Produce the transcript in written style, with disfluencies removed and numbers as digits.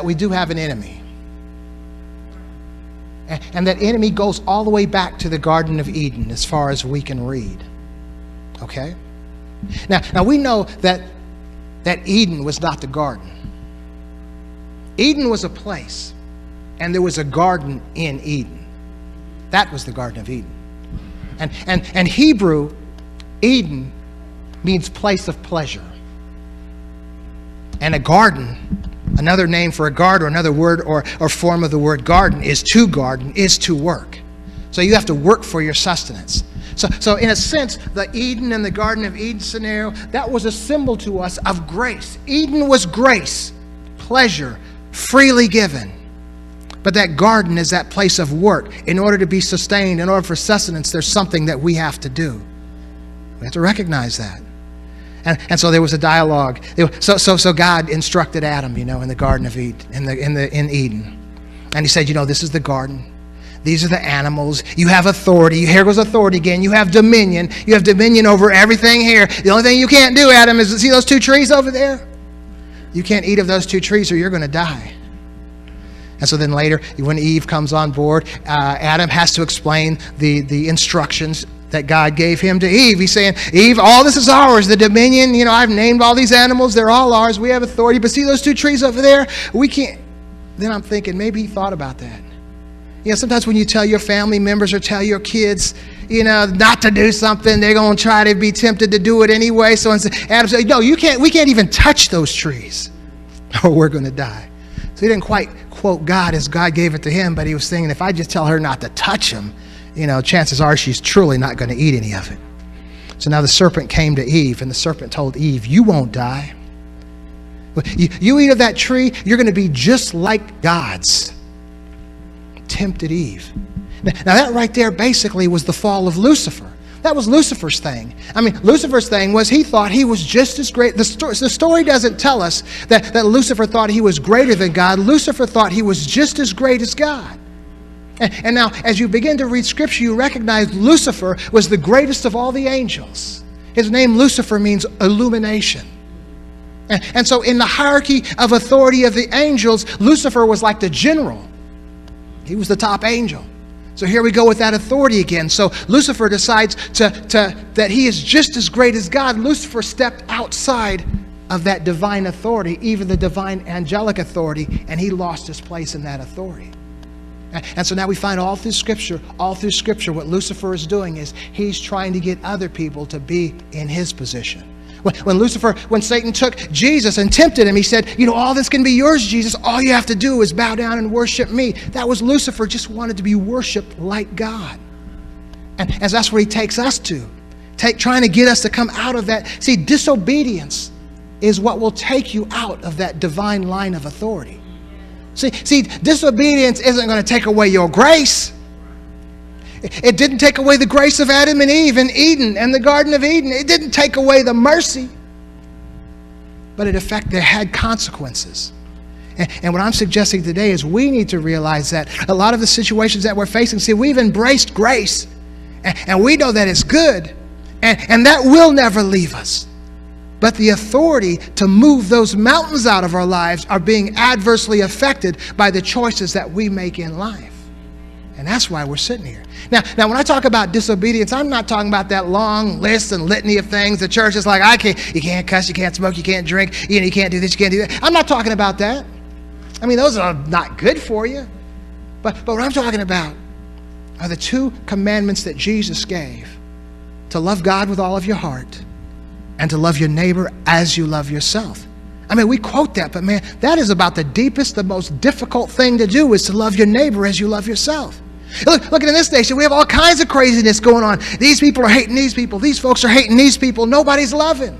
that we do have an enemy. And that enemy goes all the way back to the Garden of Eden as far as we can read. Okay? Now we know that Eden was not the garden. Eden was a place, and there was a garden in Eden. That was the Garden of Eden. And Hebrew, Eden means place of pleasure. And a garden, another name for a garden, or another word or form of the word garden is to work. So you have to work for your sustenance. So in a sense, the Eden and the Garden of Eden scenario, that was a symbol to us of grace. Eden was grace, pleasure, freely given. But that garden is that place of work. In order to be sustained, in order for sustenance, there's something that we have to do. We have to recognize that. And so there was a dialogue. So God instructed Adam, in the Garden of Eden, in Eden. And he said, this is the garden. These are the animals. You have authority. Here goes authority again. You have dominion. You have dominion over everything here. The only thing you can't do, Adam, is see those two trees over there? You can't eat of those two trees or you're going to die. And so then later, when Eve comes on board, Adam has to explain the instructions that God gave him to Eve. He's saying, Eve, all this is ours. The dominion, I've named all these animals. They're all ours. We have authority. But see those two trees over there? We can't. Then I'm thinking, maybe he thought about that. Sometimes when you tell your family members or tell your kids, not to do something, they're going to try to be tempted to do it anyway. So Adam said, no, we can't even touch those trees or we're going to die. So he didn't quite quote God as God gave it to him, but he was saying, if I just tell her not to touch them, chances are she's truly not going to eat any of it. So now the serpent came to Eve, and the serpent told Eve, you won't die. You eat of that tree, you're going to be just like gods. Tempted Eve. Now that right there basically was the fall of Lucifer. That was Lucifer's thing. Lucifer's thing was he thought he was just as great. The story doesn't tell us that Lucifer thought he was greater than God. Lucifer thought he was just as great as God. And now, as you begin to read Scripture, you recognize Lucifer was the greatest of all the angels. His name, Lucifer, means illumination. And so in the hierarchy of authority of the angels, Lucifer was like the general. He was the top angel. So here we go with that authority again. So Lucifer decides that he is just as great as God. Lucifer stepped outside of that divine authority, even the divine angelic authority, and he lost his place in that authority. And so now we find all through Scripture, what Lucifer is doing is he's trying to get other people to be in his position. When Satan took Jesus and tempted him, he said, all this can be yours, Jesus. All you have to do is bow down and worship me. That was Lucifer just wanted to be worshiped like God. And as that's where he takes us to, trying to get us to come out of that. See, disobedience is what will take you out of that divine line of authority. See, disobedience isn't going to take away your grace. It didn't take away the grace of Adam and Eve in Eden and the Garden of Eden. It didn't take away the mercy. But it had consequences. And what I'm suggesting today is we need to realize that a lot of the situations that we're facing, see, we've embraced grace. And we know that it's good. And that will never leave us. But the authority to move those mountains out of our lives are being adversely affected by the choices that we make in life. And that's why we're sitting here. Now, when I talk about disobedience, I'm not talking about that long list and litany of things. The church is like, you can't cuss, you can't smoke, you can't drink, you can't do this, you can't do that. I'm not talking about that. Those are not good for you. But what I'm talking about are the two commandments that Jesus gave. To love God with all of your heart and to love your neighbor as you love yourself. We quote that, but man, that is about the deepest, the most difficult thing to do is to love your neighbor as you love yourself. Look in this nation, we have all kinds of craziness going on. These people are hating these people. These folks are hating these people. Nobody's loving.